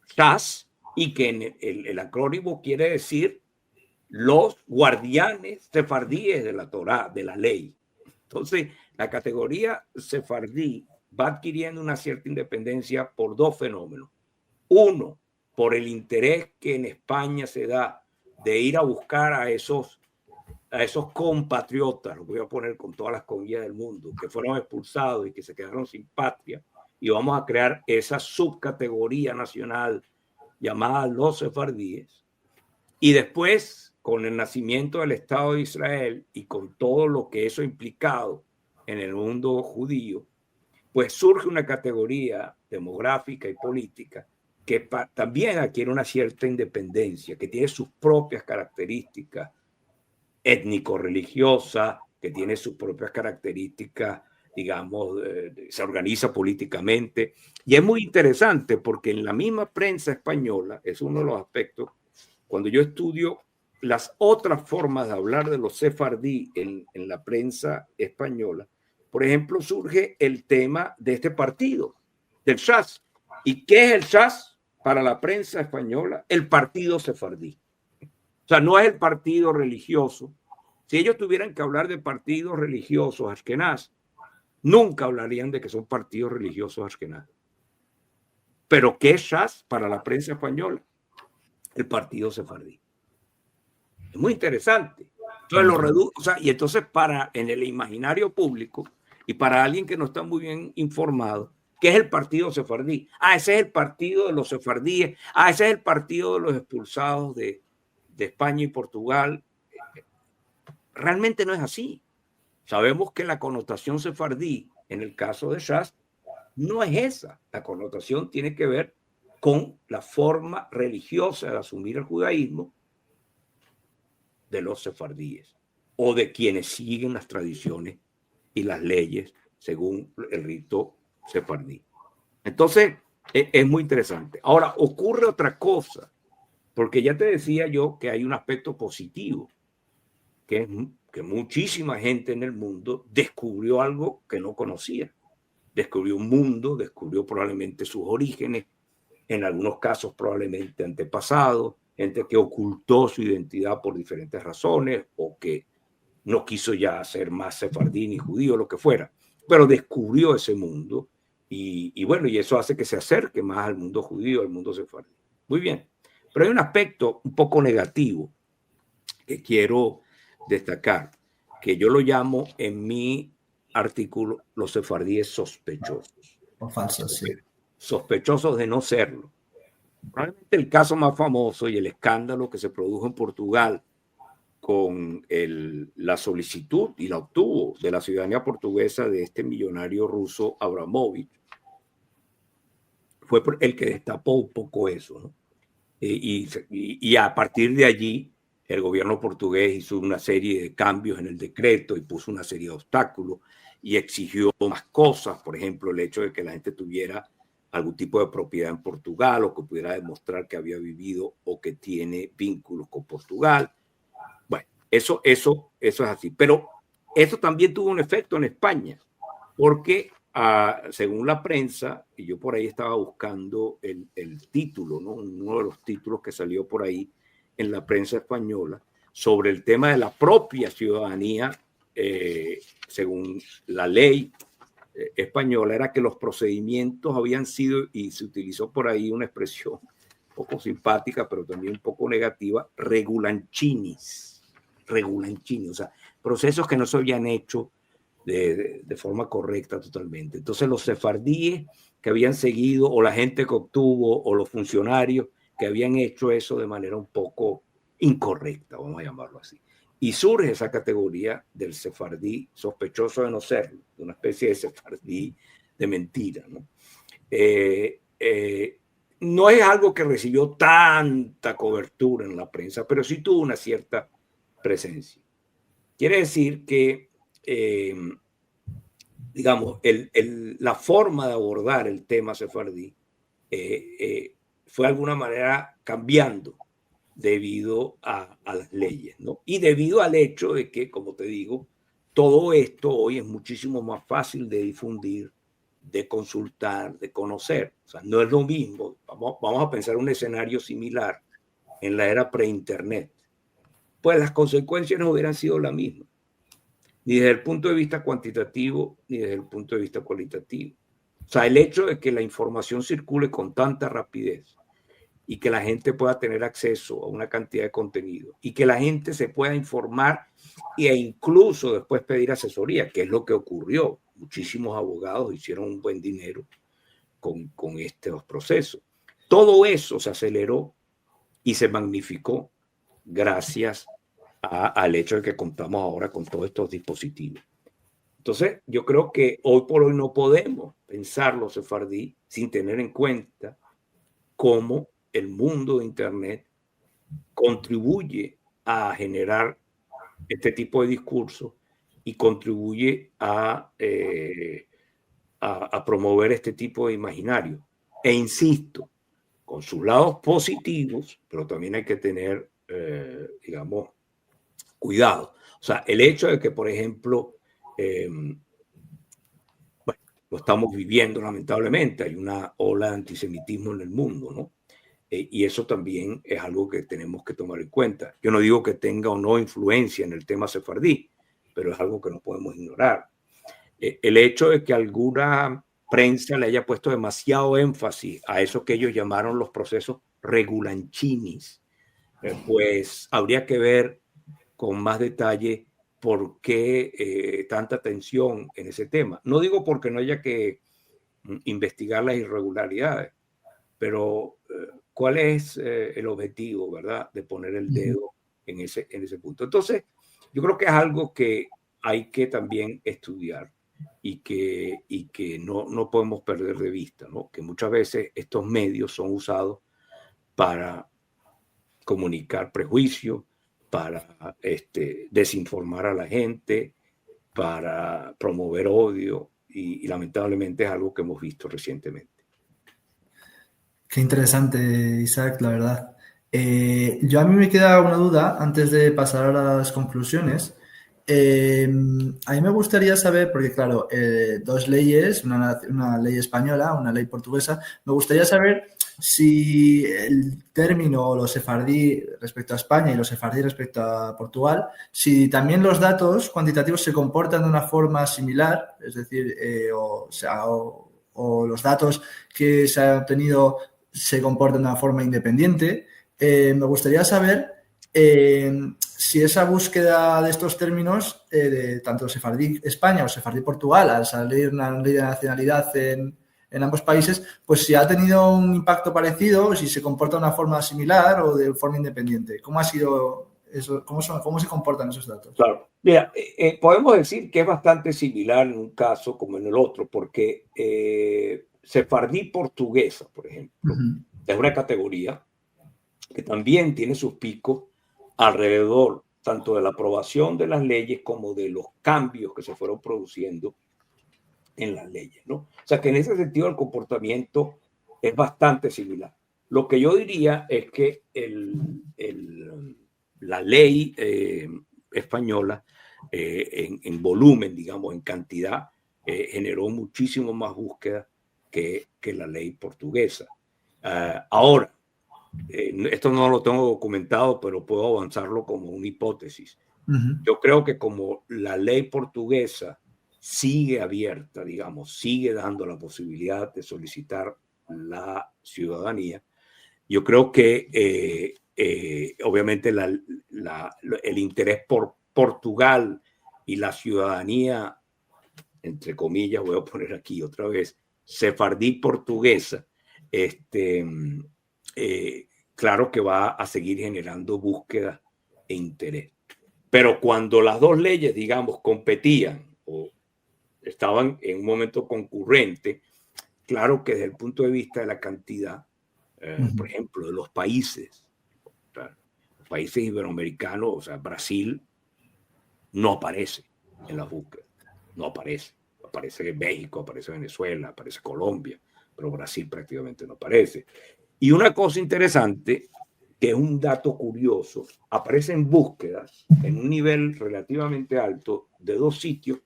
Shas y que el acrónimo quiere decir los guardianes sefardíes de la Torá, de la ley. Entonces, la categoría sefardí va adquiriendo una cierta independencia por dos fenómenos. Uno, por el interés que en España se da de ir a buscar a esos compatriotas, los voy a poner con todas las comillas del mundo, que fueron expulsados y que se quedaron sin patria, y vamos a crear esa subcategoría nacional llamada los sefardíes. Y después, con el nacimiento del Estado de Israel y con todo lo que eso ha implicado en el mundo judío, pues surge una categoría demográfica y política que también adquiere una cierta independencia, que tiene sus propias características étnico-religiosas, que tiene sus propias características, digamos, se organiza políticamente. Y es muy interesante porque en la misma prensa española, es uno de los aspectos, cuando yo estudio las otras formas de hablar de los sefardí en la prensa española, por ejemplo, surge el tema de este partido, del Shas. ¿Y qué es el Shas para la prensa española? El partido sefardí. O sea, no es el partido religioso. Si ellos tuvieran que hablar de partidos religiosos ashkenaz, nunca hablarían de que son partidos religiosos ashkenaz. Pero ¿qué es Shas para la prensa española? El partido sefardí. Es muy interesante. Entonces lo reduce, o sea, y entonces en el imaginario público y para alguien que no está muy bien informado, ¿qué es el partido sefardí? Ah, ese es el partido de los sefardíes. Ah, ese es el partido de los expulsados de España y Portugal. Realmente no es así. Sabemos que la connotación sefardí en el caso de Shas no es esa. La connotación tiene que ver con la forma religiosa de asumir el judaísmo de los sefardíes o de quienes siguen las tradiciones y las leyes según el rito sefardí. Entonces, es muy interesante. Ahora, ocurre otra cosa, porque ya te decía yo que hay un aspecto positivo, que es que muchísima gente en el mundo descubrió algo que no conocía. Descubrió un mundo, descubrió probablemente sus orígenes, en algunos casos probablemente antepasados, gente que ocultó su identidad por diferentes razones o que no quiso ya ser más sefardí ni judío, lo que fuera, pero descubrió ese mundo y bueno, y eso hace que se acerque más al mundo judío, al mundo sefardí. Muy bien, pero hay un aspecto un poco negativo que quiero destacar, que yo lo llamo en mi artículo los sefardíes sospechosos. O falsos, sí. Sospechosos de no serlo. Probablemente el caso más famoso y el escándalo que se produjo en Portugal con la solicitud, y la obtuvo, de la ciudadanía portuguesa de este millonario ruso Abramovich, fue el que destapó un poco eso, ¿no? Y a partir de allí, el gobierno portugués hizo una serie de cambios en el decreto y puso una serie de obstáculos y exigió más cosas, por ejemplo, el hecho de que la gente tuviera algún tipo de propiedad en Portugal o que pudiera demostrar que había vivido o que tiene vínculos con Portugal. Bueno, eso es así. Pero eso también tuvo un efecto en España, porque según la prensa, y yo por ahí estaba buscando el título, ¿no? Uno de los títulos que salió por ahí en la prensa española, sobre el tema de la propia ciudadanía, según la ley española, era que los procedimientos habían sido, y se utilizó por ahí una expresión un poco simpática, pero también un poco negativa, regulanchinis, o sea, procesos que no se habían hecho de forma correcta totalmente. Entonces los sefardíes que habían seguido, o la gente que obtuvo, o los funcionarios que habían hecho eso de manera un poco incorrecta, vamos a llamarlo así. Y surge esa categoría del sefardí sospechoso de no serlo, de una especie de sefardí de mentira, ¿no? No es algo que recibió tanta cobertura en la prensa, pero sí tuvo una cierta presencia. Quiere decir que, digamos, la forma de abordar el tema sefardí fue de alguna manera cambiando debido a las leyes, ¿no? Y debido al hecho de que, como te digo, todo esto hoy es muchísimo más fácil de difundir, de consultar, de conocer. O sea, no es lo mismo. Vamos a pensar un escenario similar en la era pre-internet. Pues las consecuencias no hubieran sido las mismas, ni desde el punto de vista cuantitativo, ni desde el punto de vista cualitativo. O sea, el hecho de que la información circule con tanta rapidez y que la gente pueda tener acceso a una cantidad de contenido y que la gente se pueda informar e incluso después pedir asesoría, que es lo que ocurrió. Muchísimos abogados hicieron un buen dinero con estos procesos. Todo eso se aceleró y se magnificó gracias al hecho de que contamos ahora con todos estos dispositivos. Entonces, yo creo que hoy por hoy no podemos pensar los sefardí sin tener en cuenta cómo el mundo de Internet contribuye a generar este tipo de discurso y contribuye a promover este tipo de imaginario. E insisto, con sus lados positivos, pero también hay que tener, digamos, cuidado. O sea, el hecho de que, por ejemplo, bueno, lo estamos viviendo lamentablemente, hay una ola de antisemitismo en el mundo, ¿no? Y eso también es algo que tenemos que tomar en cuenta. Yo no digo que tenga o no influencia en el tema sefardí, pero es algo que no podemos ignorar. El hecho de que alguna prensa le haya puesto demasiado énfasis a eso que ellos llamaron los procesos regulanchinis, pues habría que ver con más detalle por qué tanta atención en ese tema. No digo porque no haya que investigar las irregularidades, pero ¿cuál es el objetivo, verdad, de poner el dedo en ese punto? Entonces, yo creo que es algo que hay que también estudiar y que no podemos perder de vista, ¿no? Que muchas veces estos medios son usados para comunicar prejuicios, para desinformar a la gente, para promover odio y lamentablemente es algo que hemos visto recientemente. Qué interesante, Isaac, la verdad. Yo a mí me queda una duda antes de pasar a las conclusiones. A mí me gustaría saber, porque claro, dos leyes, una ley española, una ley portuguesa, me gustaría saber si el término los sefardí respecto a España y los sefardí respecto a Portugal, si también los datos cuantitativos se comportan de una forma similar, es decir, o los datos que se han obtenido se comportan de una forma independiente. Me gustaría saber si esa búsqueda de estos términos, de tanto sefardí España o sefardí Portugal, al salir una ley de nacionalidad en ambos países, pues si ha tenido un impacto parecido, si se comporta de una forma similar o de forma independiente. ¿Cómo ha sido eso? ¿Cómo se comportan esos datos? Claro. Mira, podemos decir que es bastante similar en un caso como en el otro, porque sefardí portuguesa, por ejemplo, es una categoría que también tiene sus picos alrededor tanto de la aprobación de las leyes como de los cambios que se fueron produciendo en las leyes, ¿no? O sea que en ese sentido el comportamiento es bastante similar. Lo que yo diría es que la ley española en volumen, digamos, en cantidad, generó muchísimo más búsqueda que la ley portuguesa. Ahora, esto no lo tengo documentado, pero puedo avanzarlo como una hipótesis. Yo creo que como la ley portuguesa sigue abierta, digamos, sigue dando la posibilidad de solicitar la ciudadanía, yo creo que obviamente el interés por Portugal y la ciudadanía, entre comillas, voy a poner aquí otra vez, sefardí portuguesa, claro que va a seguir generando búsqueda e interés. Pero cuando las dos leyes, digamos, competían o estaban en un momento concurrente, claro que desde el punto de vista de la cantidad, por ejemplo, de los países, los países iberoamericanos, o sea, Brasil no aparece en la búsqueda, no aparece. Aparece México, aparece Venezuela, aparece Colombia, pero Brasil prácticamente no aparece. Y una cosa interesante, que es un dato curioso, aparecen búsquedas en un nivel relativamente alto de dos sitios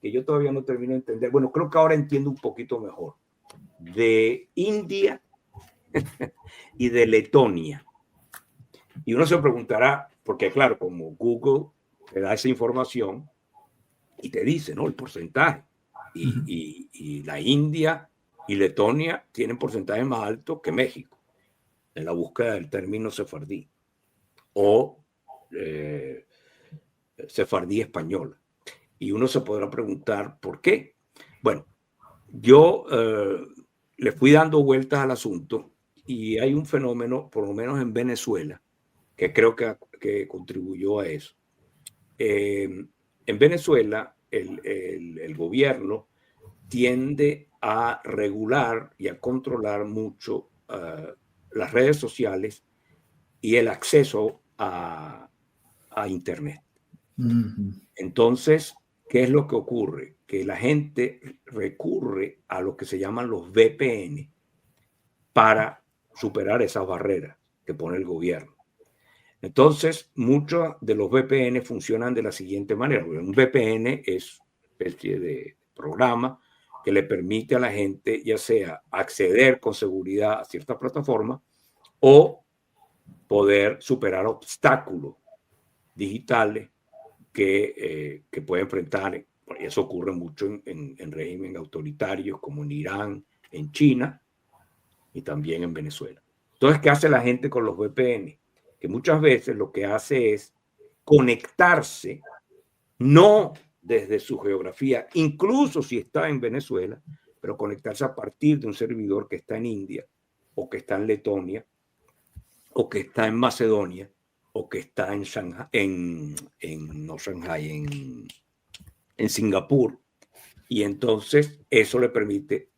que yo todavía no termino de entender. Bueno, creo que ahora entiendo un poquito mejor. De India y de Letonia. Y uno se preguntará, porque claro, como Google te da esa información y te dice, ¿no? El porcentaje. Y la India y Letonia tienen porcentajes más altos que México en la búsqueda del término sefardí o sefardí española. Y uno se podrá preguntar por qué. Bueno, yo le fui dando vueltas al asunto y hay un fenómeno, por lo menos en Venezuela, que creo que contribuyó a eso. En Venezuela, el gobierno tiende a regular y a controlar mucho las redes sociales y el acceso a Internet. Entonces, ¿qué es lo que ocurre? Que la gente recurre a lo que se llaman los VPN para superar esas barreras que pone el gobierno. Entonces, muchos de los VPN funcionan de la siguiente manera. Un VPN es una especie de programa que le permite a la gente ya sea acceder con seguridad a ciertas plataformas o poder superar obstáculos digitales que puede enfrentar. Y eso ocurre mucho en regímenes autoritarios como en Irán, en China y también en Venezuela. Entonces, ¿qué hace la gente con los VPN? Que muchas veces lo que hace es conectarse, no desde su geografía, incluso si está en Venezuela, pero conectarse a partir de un servidor que está en India, o que está en Letonia, o que está en Macedonia, o que está en Shanghai, no Shanghai, en Singapur, y entonces eso le permite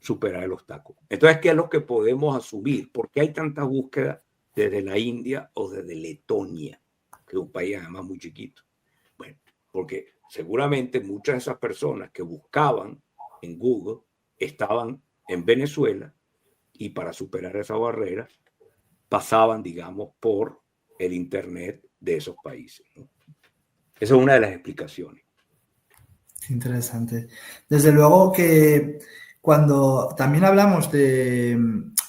superar el obstáculo. Entonces, ¿qué es lo que podemos asumir? ¿Por qué hay tanta búsqueda desde la India o desde Letonia, que es un país además muy chiquito? Bueno, porque seguramente muchas de esas personas que buscaban en Google estaban en Venezuela y para superar esa barrera pasaban, digamos, por el Internet de esos países, ¿no? Esa es una de las explicaciones. Interesante. Desde luego que cuando también hablamos de,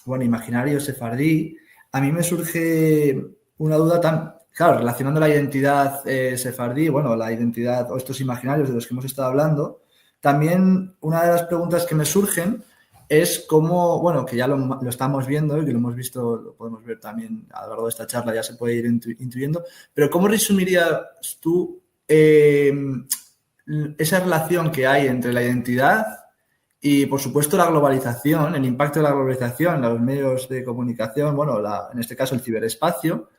bueno, imaginario sefardí, a mí me surge una duda tan, claro, relacionando la identidad sefardí, bueno, la identidad o estos imaginarios de los que hemos estado hablando, también una de las preguntas que me surgen es cómo, bueno, que ya lo estamos viendo y que lo hemos visto, lo podemos ver también a lo largo de esta charla, ya se puede ir intuyendo, pero ¿cómo resumirías tú esa relación que hay entre la identidad y, por supuesto, la globalización, el impacto de la globalización en los medios de comunicación, bueno, en este caso el ciberespacio,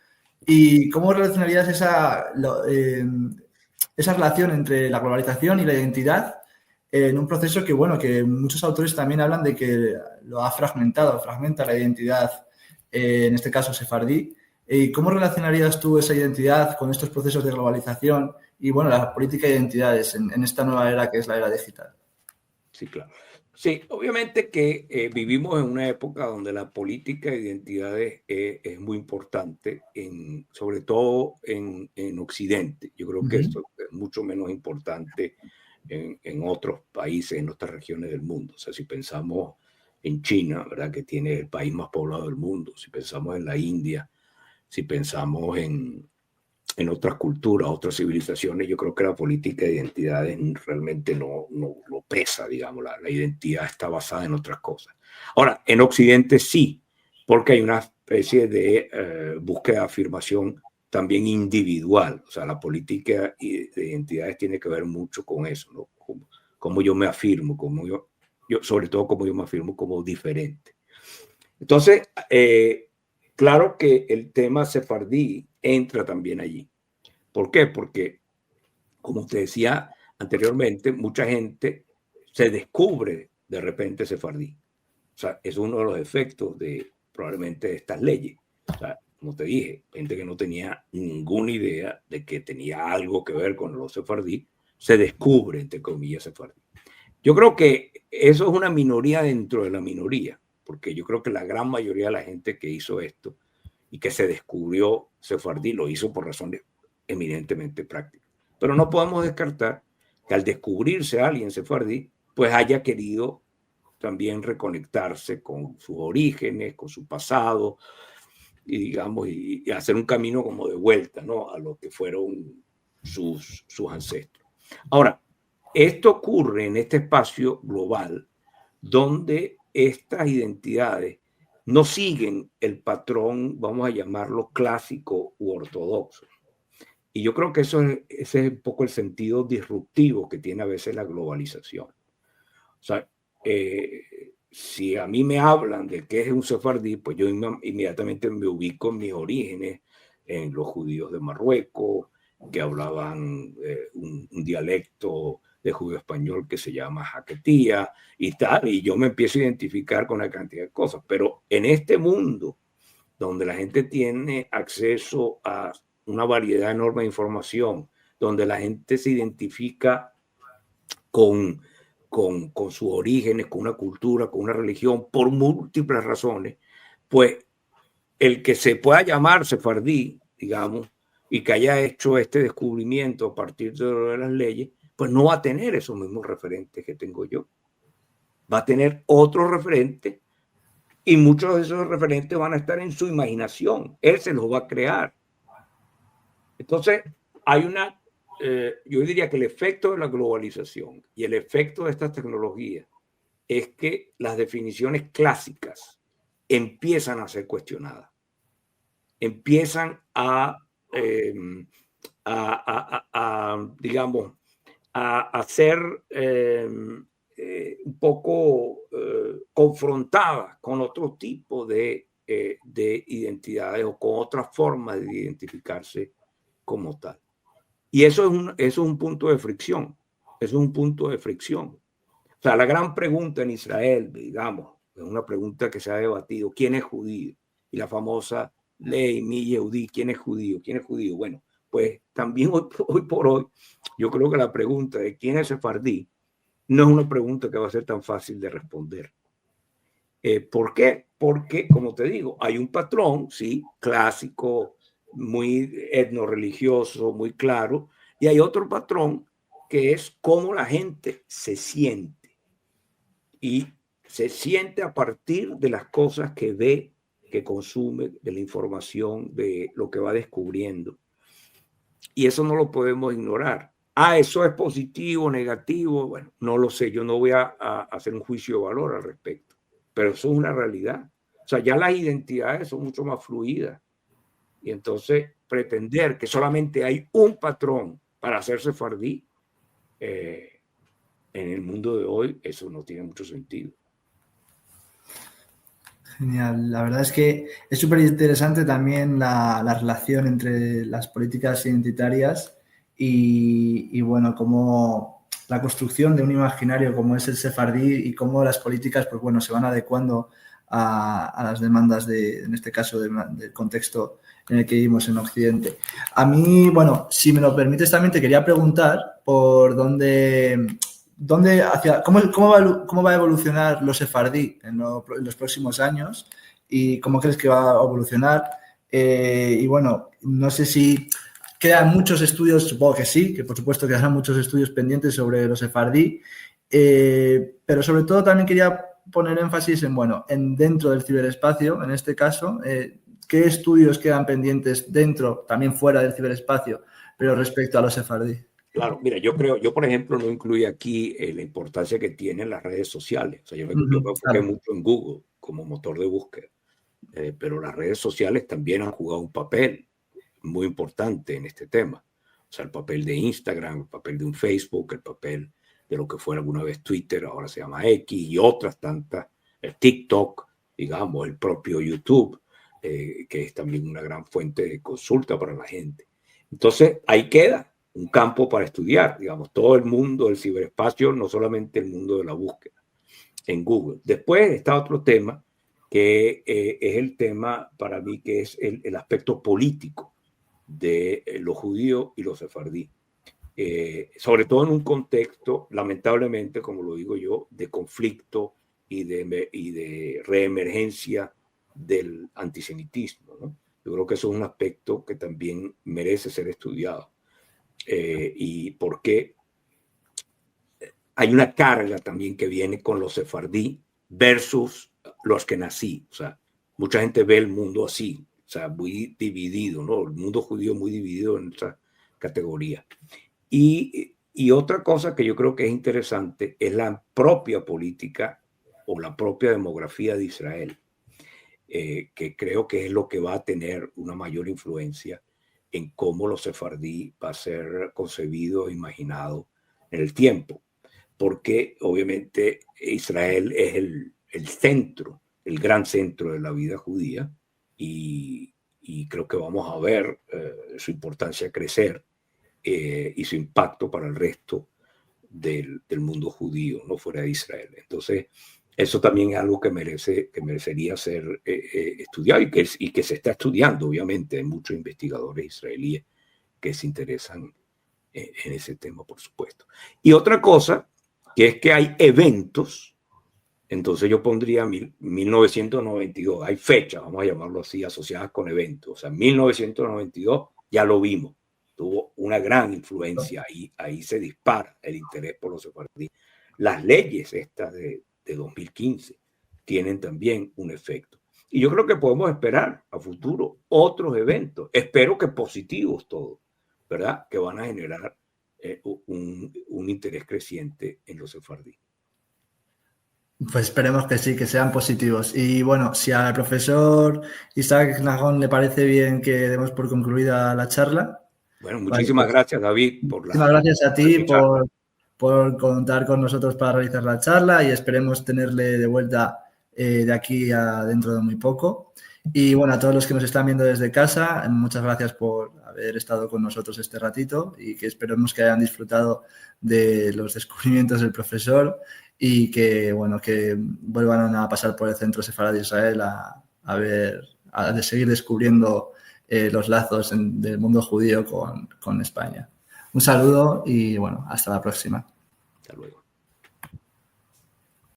y cómo relacionarías esa relación entre la globalización y la identidad en un proceso que, bueno, que muchos autores también hablan de que lo ha fragmenta la identidad, en este caso sefardí. ¿Y cómo relacionarías tú esa identidad con estos procesos de globalización y, bueno, la política de identidades en esta nueva era que es la era digital? Sí, claro. Sí, obviamente que vivimos en una época donde la política de identidades es muy importante, sobre todo en Occidente. Yo creo que esto es mucho menos importante en otros países, en otras regiones del mundo. O sea, si pensamos en China, ¿verdad? Que tiene el país más poblado del mundo, si pensamos en la India, si pensamos en otras culturas, otras civilizaciones, yo creo que la política de identidades realmente no pesa, digamos, la identidad está basada en otras cosas. Ahora, en Occidente sí, porque hay una especie de búsqueda de afirmación también individual, o sea, la política de identidades tiene que ver mucho con eso, ¿no? Cómo yo me afirmo, sobre todo cómo yo me afirmo como diferente. Entonces, claro que el tema sefardí entra también allí. ¿Por qué? Porque, como usted decía anteriormente, mucha gente se descubre de repente sefardí. O sea, es uno de los efectos de probablemente de estas leyes. O sea, como te dije, gente que no tenía ninguna idea de que tenía algo que ver con los sefardí, se descubre, entre comillas, sefardí. Yo creo que eso es una minoría dentro de la minoría, porque yo creo que la gran mayoría de la gente que hizo esto y que se descubrió sefardí lo hizo por razones eminentemente prácticas. Pero no podemos descartar que al descubrirse a alguien sefardí, pues haya querido también reconectarse con sus orígenes, con su pasado, y digamos, y hacer un camino como de vuelta, ¿no? A lo que fueron sus ancestros. Ahora, esto ocurre en este espacio global donde estas identidades no siguen el patrón, vamos a llamarlo clásico u ortodoxo. Y yo creo que ese es un poco el sentido disruptivo que tiene a veces la globalización. O sea, si a mí me hablan de qué es un sefardí, pues yo inmediatamente me ubico en mis orígenes, en los judíos de Marruecos, que hablaban un dialecto de judío español que se llama Jaquetía y tal, y yo me empiezo a identificar con una cantidad de cosas. Pero en este mundo donde la gente tiene acceso a una variedad enorme de información, donde la gente se identifica con sus orígenes, con una cultura, con una religión, por múltiples razones, pues el que se pueda llamar sefardí, digamos, y que haya hecho este descubrimiento a partir de las leyes, pues no va a tener esos mismos referentes que tengo yo. Va a tener otros referentes y muchos de esos referentes van a estar en su imaginación. Él se los va a crear. Entonces, hay una, yo diría que el efecto de la globalización y el efecto de estas tecnologías es que las definiciones clásicas empiezan a ser cuestionadas, empiezan digamos, a ser un poco confrontadas con otro tipo de identidades o con otras formas de identificarse como tal. Y eso es un punto de fricción. Eso es un punto de fricción. O sea, la gran pregunta en Israel, digamos, es una pregunta que se ha debatido: ¿quién es judío? Y la famosa ley Mi Yehudí, ¿quién es judío? ¿Quién es judío? Bueno, pues también hoy por hoy, yo creo que la pregunta de quién es sefardí no es una pregunta que va a ser tan fácil de responder. ¿Por qué? Porque, como te digo, hay un patrón, sí, clásico, muy etnorreligioso, muy claro, y hay otro patrón que es cómo la gente se siente. Y se siente a partir de las cosas que ve, que consume, de la información, de lo que va descubriendo. Y eso no lo podemos ignorar. Eso es positivo, negativo. Bueno, no lo sé. Yo no voy a hacer un juicio de valor al respecto. Pero eso es una realidad. O sea, ya las identidades son mucho más fluidas. Y entonces pretender que solamente hay un patrón para hacer sefardí, en el mundo de hoy, eso no tiene mucho sentido. Genial. La verdad es que es súper interesante también la relación entre las políticas identitarias y bueno, como la construcción de un imaginario como es el sefardí y cómo las políticas, pues bueno, se van adecuando a las demandas en este caso, del contexto en el que vivimos en Occidente. A mí, bueno, si me lo permites también te quería preguntar por cómo va a evolucionar los sefardí en los próximos años y cómo crees que va a evolucionar. Y bueno, no sé si quedan muchos estudios, supongo que sí, que por supuesto quedarán muchos estudios pendientes sobre los sefardí, pero sobre todo también quería poner énfasis en dentro del ciberespacio, en este caso, qué estudios quedan pendientes dentro, también fuera del ciberespacio, pero respecto a los sefardí. Claro, mira, yo por ejemplo no incluí aquí la importancia que tienen las redes sociales. O sea, yo me enfoqué Claro. mucho en Google como motor de búsqueda, pero las redes sociales también han jugado un papel muy importante en este tema. O sea, el papel de Instagram, el papel de un Facebook, el papel de lo que fue alguna vez Twitter, ahora se llama X, y otras tantas, el TikTok, digamos, el propio YouTube, que es también una gran fuente de consulta para la gente. Entonces, ahí queda un campo para estudiar, digamos, todo el mundo del ciberespacio, no solamente el mundo de la búsqueda en Google. Después está otro tema que es el tema para mí que es el aspecto político de los judíos y los sefardí. Sobre todo en un contexto, lamentablemente, como lo digo yo, de conflicto y de reemergencia del antisemitismo, ¿no? Yo creo que eso es un aspecto que también merece ser estudiado. Y porque hay una carga también que viene con los sefardí versus los que nací. O sea, mucha gente ve el mundo así, o sea, muy dividido, ¿no? El mundo judío muy dividido en esa categoría. Y otra cosa que yo creo que es interesante es la propia política o la propia demografía de Israel, que creo que es lo que va a tener una mayor influencia en cómo los sefardí va a ser concebido e imaginado en el tiempo. Porque obviamente Israel es el centro, el gran centro de la vida judía y creo que vamos a ver su importancia crecer y su impacto para el resto del mundo judío, no fuera de Israel. Entonces, eso también es algo que merecería ser estudiado y que se está estudiando, obviamente. Hay muchos investigadores israelíes que se interesan en ese tema, por supuesto. Y otra cosa, que es que hay eventos, entonces yo pondría 1992, hay fechas, vamos a llamarlo así, asociadas con eventos. O sea, 1992 ya lo vimos, tuvo una gran influencia, ahí se dispara el interés por los sefardíes. Las leyes estas de 2015 tienen también un efecto. Y yo creo que podemos esperar a futuro otros eventos, espero que positivos todos, ¿verdad? Que van a generar un interés creciente en los sefardíes. Pues esperemos que sí, que sean positivos. Y bueno, si al profesor Isaac Nahón le parece bien que demos por concluida la charla. Bueno, muchísimas gracias, David, por Muchísimas gracias a ti escucharnos. por contar con nosotros para realizar la charla y esperemos tenerle de vuelta de aquí a dentro de muy poco. Y bueno, a todos los que nos están viendo desde casa, muchas gracias por haber estado con nosotros este ratito y que esperemos que hayan disfrutado de los descubrimientos del profesor y que, bueno, que vuelvan a pasar por el Centro Sefarad de Israel a seguir descubriendo los lazos del mundo judío con España. Un saludo y, bueno, hasta la próxima. Hasta luego.